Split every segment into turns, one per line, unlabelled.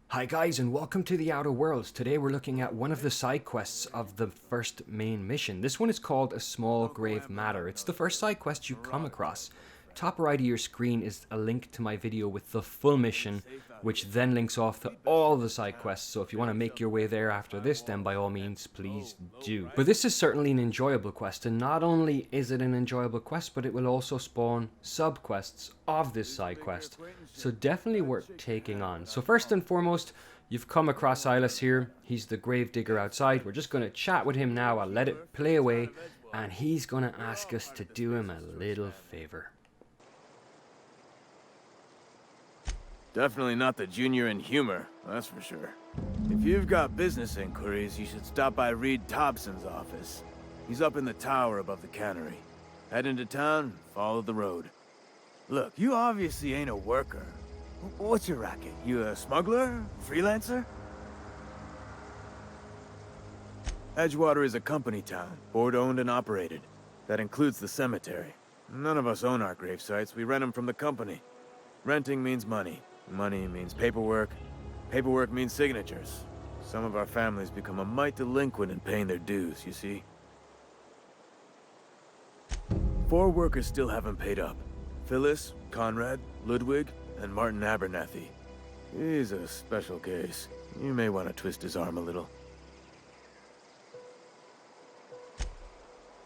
Hi guys and welcome to the Outer Worlds. Today we're looking at one of the side quests of the first main mission. This one is called A Small Grave Matter. It's the first side quest you come across. Top right of your screen is a link to my video with the full mission, which then links off to all the side quests. So if you want to make your way there after this, then by all means please do. But this is certainly an enjoyable quest, and not only is it an enjoyable quest, but it will also spawn sub-quests of this side quest. So definitely worth taking on. So first and foremost, you've come across Silas here. He's the grave digger outside. We're just going to chat with him now. I'll let it play away, and he's going to ask us to do him a little favor.
Definitely not the junior in humor, that's for sure. If you've got business inquiries, you should stop by Reed Thompson's office. He's up in the tower above the cannery. Head into town, follow the road. Look, you obviously ain't a worker. What's your racket? You a smuggler? Freelancer? Edgewater is a company town, board-owned and operated. That includes the cemetery. None of us own our grave sites, we rent them from the company. Renting means money. Money means paperwork. Paperwork means signatures. Some of our families become a mite delinquent in paying their dues, you see. 4 workers still haven't paid up. Phyllis, Conrad, Ludwig, and Martin Abernathy. He's a special case. You may want to twist his arm a little.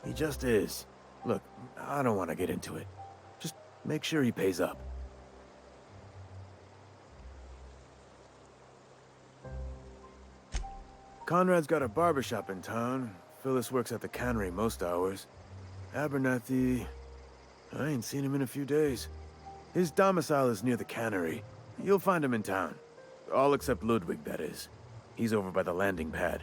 He just is. Look, I don't want to get into it. Just make sure he pays up. Conrad's got a barbershop in town. Phyllis works at the cannery most hours. Abernathy... I ain't seen him in a few days. His domicile is near the cannery. You'll find him in town. All except Ludwig, that is. He's over by the landing pad.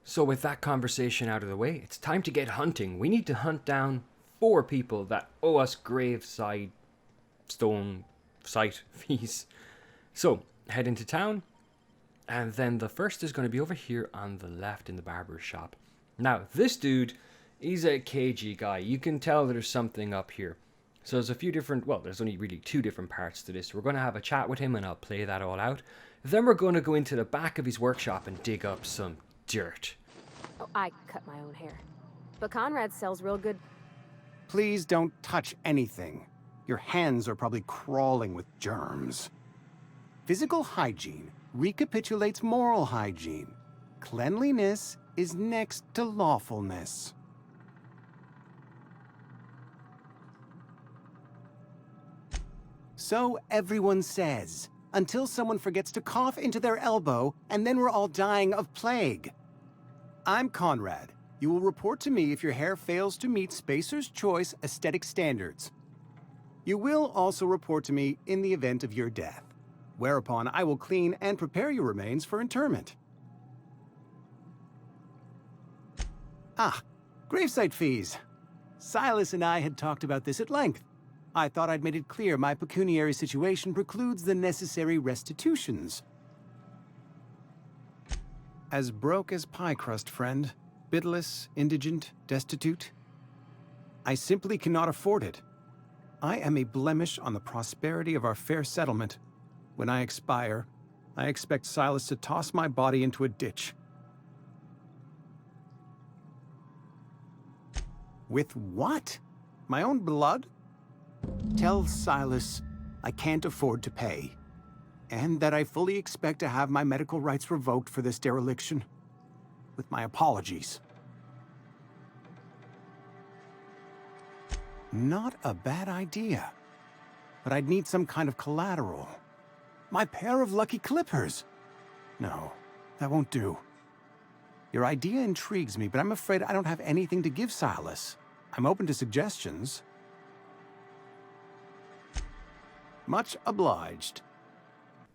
So with that conversation out of the way, it's time to get hunting. We need to hunt down 4 people that owe us graveside stone site fees. So head into town, and then the first is going to be over here on the left in the barber shop. Now this dude, he's a cagey guy. You can tell there's something up here. So there's a few different, well, there's only really 2 different parts to this. We're going to have a chat with him and I'll play that all out. Then we're going to go into the back of his workshop and dig up some dirt.
Oh, I cut my own hair. But Conrad sells real good.
Please don't touch anything. Your hands are probably crawling with germs. Physical hygiene recapitulates moral hygiene. Cleanliness is next to lawfulness. So everyone says, until someone forgets to cough into their elbow, and then we're all dying of plague. I'm Conrad. You will report to me if your hair fails to meet Spacer's Choice aesthetic standards. You will also report to me in the event of your death, whereupon I will clean and prepare your remains for interment. Gravesite fees. Silas and I had talked about this at length. I thought I'd made it clear my pecuniary situation precludes the necessary restitutions. As broke as pie crust, friend. Bidless, indigent, destitute. I simply cannot afford it. I am a blemish on the prosperity of our fair settlement. When I expire, I expect Silas to toss my body into a ditch. With what? My own blood? Tell Silas I can't afford to pay, and that I fully expect to have my medical rights revoked for this dereliction. With my apologies. Not a bad idea. But I'd need some kind of collateral. My pair of lucky clippers. No, that won't do. Your idea intrigues me, but I'm afraid I don't have anything to give Silas. I'm open to suggestions. Much obliged.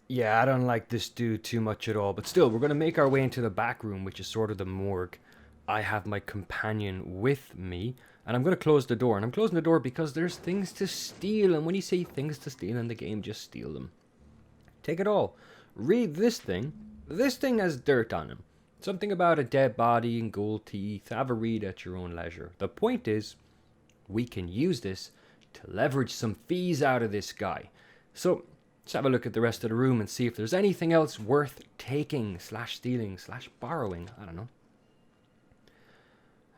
Yeah, I don't like this dude too much at all, but still, we're going to make our way into the back room, which is sort of the morgue. I have my companion with me, and I'm going to close the door. And I'm closing the door because there's things to steal, and when you say things to steal in the game, just steal them. Take it all. Read this thing. This thing has dirt on him. Something about a dead body and gold teeth. Have a read at your own leisure. The point is, we can use this to leverage some fees out of this guy. So let's have a look at the rest of the room and see if there's anything else worth taking / stealing / borrowing. I don't know.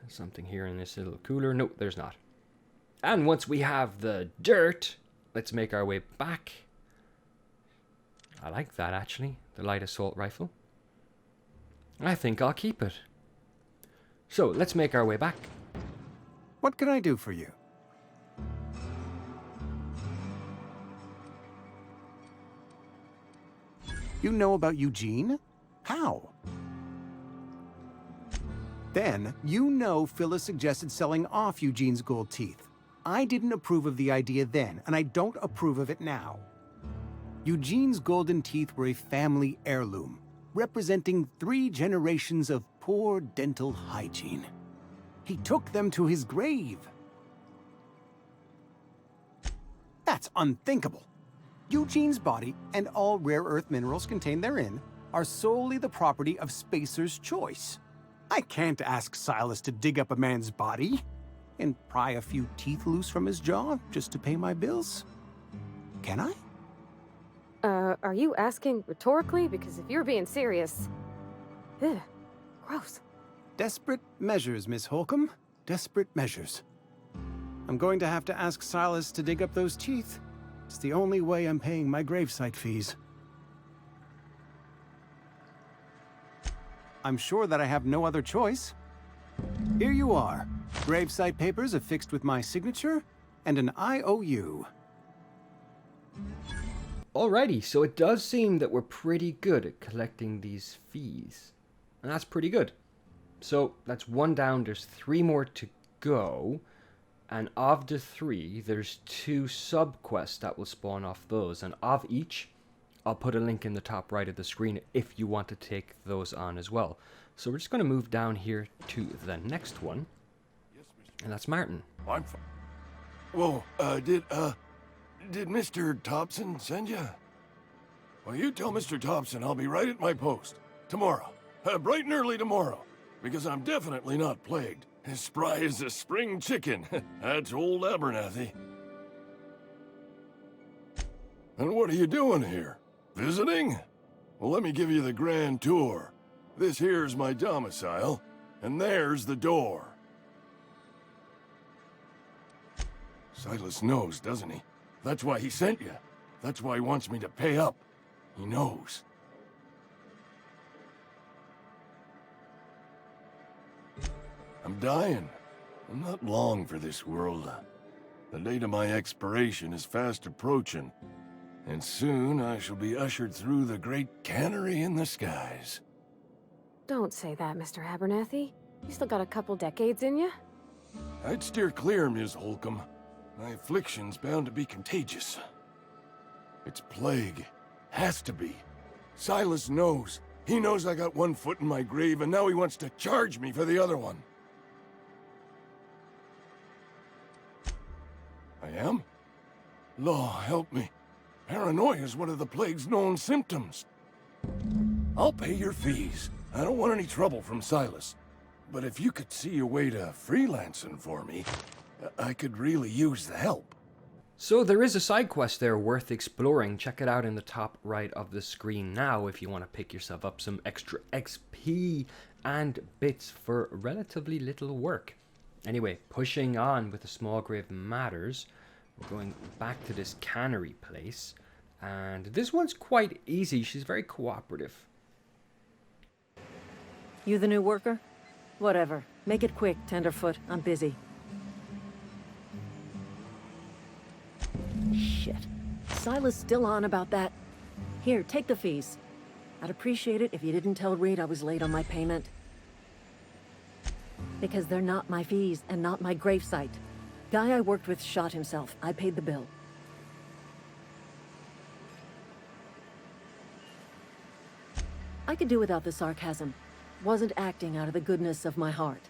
There's something here in this little cooler. Nope, there's not. And once we have the dirt, let's make our way back. I like that, actually. The light assault rifle. I think I'll keep it. So let's make our way back.
What can I do for you? You know about Eugene? How? Then, you know Phyllis suggested selling off Eugene's gold teeth. I didn't approve of the idea then, and I don't approve of it now. Eugene's golden teeth were a family heirloom, representing 3 generations of poor dental hygiene. He took them to his grave. That's unthinkable. Eugene's body and all rare earth minerals contained therein are solely the property of Spacer's choice. I can't ask Silas to dig up a man's body and pry a few teeth loose from his jaw just to pay my bills. Can I?
Are you asking rhetorically? Because if you're being serious... Ugh, gross.
Desperate measures, Miss Holcomb. Desperate measures. I'm going to have to ask Silas to dig up those teeth. It's the only way I'm paying my gravesite fees. I'm sure that I have no other choice. Here you are. Gravesite papers affixed with my signature and an IOU.
Alrighty, so it does seem that we're pretty good at collecting these fees. And that's pretty good. So that's 1 down, there's 3 more to go. And of the 3, there's 2 sub-quests that will spawn off those. And of each, I'll put a link in the top right of the screen if you want to take those on as well. So we're just going to move down here to the next one. And that's Martin.
I'm fine. Whoa, did Mr. Thompson send you? Well, you tell Mr. Thompson I'll be right at my post. Tomorrow. Bright and early tomorrow. Because I'm definitely not plagued. As spry as a spring chicken. That's old Abernathy. And what are you doing here? Visiting? Well, let me give you the grand tour. This here's my domicile, and there's the door. Silas knows, doesn't he? That's why he sent you. That's why he wants me to pay up. He knows. I'm dying. I'm not long for this world. The date of my expiration is fast approaching, and soon I shall be ushered through the great cannery in the skies.
Don't say that, Mr. Abernathy. You still got a couple decades in you.
I'd steer clear, Ms. Holcomb. My affliction's bound to be contagious. It's plague. Has to be. Silas knows. He knows I got 1 foot in my grave, and now he wants to charge me for the other one. I am? Law, help me. Paranoia is one of the plague's known symptoms. I'll pay your fees. I don't want any trouble from Silas. But if you could see a way to freelancing for me, I could really use the help.
So there is a side quest there worth exploring. Check it out in the top right of the screen now if you want to pick yourself up some extra XP and bits for relatively little work. Anyway, pushing on with the small grave matters. We're going back to this cannery place. And this one's quite easy. She's very cooperative.
You the new worker? Whatever. Make it quick, Tenderfoot. I'm busy. Shit. Silas still on about that. Here, take the fees. I'd appreciate it if you didn't tell Reed I was late on my payment. Because they're not my fees and not my gravesite. Guy I worked with shot himself. I paid the bill. I could do without the sarcasm. Wasn't acting out of the goodness of my heart.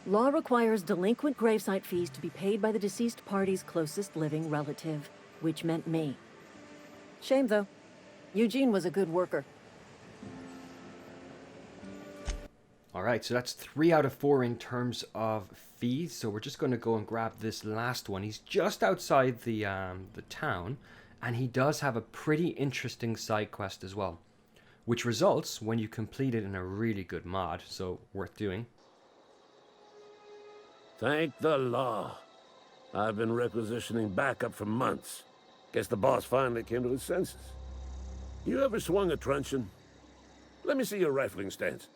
Law requires delinquent gravesite fees to be paid by the deceased party's closest living relative, which meant me. Shame, though. Eugene was a good worker.
Alright, so that's 3 out of 4 in terms of fees. So we're just going to go and grab this last one. He's just outside the town, and he does have a pretty interesting side quest as well, which results when you complete it in a really good mod, so worth doing.
Thank the law. I've been requisitioning backup for months. Guess the boss finally came to his senses. You ever swung a truncheon? Let me see your rifling stance.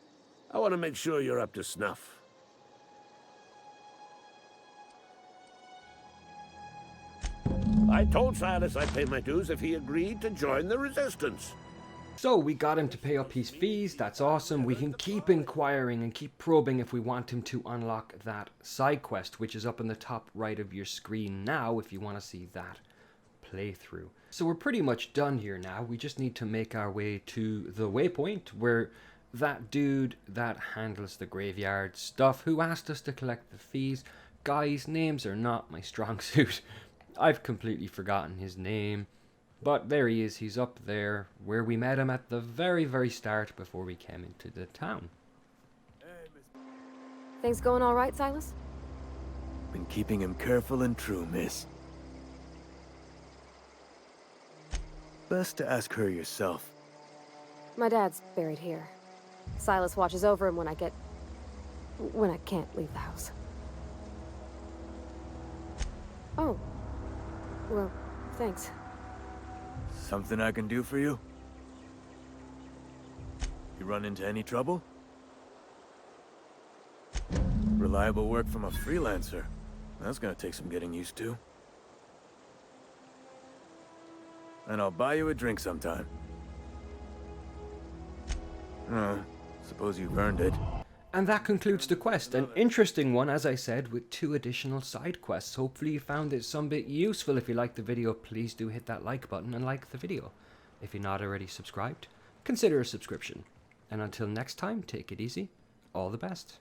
I want to make sure you're up to snuff. I told Silas I'd pay my dues if he agreed to join the resistance.
So we got him to pay up his fees. That's awesome. We can keep inquiring and keep probing if we want him to unlock that side quest, which is up in the top right of your screen now if you want to see that playthrough. So we're pretty much done here now. We just need to make our way to the waypoint where that dude that handles the graveyard stuff, who asked us to collect the fees. Guys, names are not my strong suit. I've completely forgotten his name. But there he is, he's up there, where we met him at the very, very start before we came into the town.
Things going all right, Silas?
Been keeping him careful and true, miss. Best to ask her yourself.
My dad's buried here. Silas watches over him when I can't leave the house. Oh. Well, thanks.
Something I can do for you? You run into any trouble? Reliable work from a freelancer. That's gonna take some getting used to. And I'll buy you a drink sometime. Suppose you've earned it.
And that concludes the quest. An interesting one, as I said, with 2 additional side quests. Hopefully you found it some bit useful. If you liked the video, please do hit that like button and like the video. If you're not already subscribed, consider a subscription. And until next time, take it easy. All the best.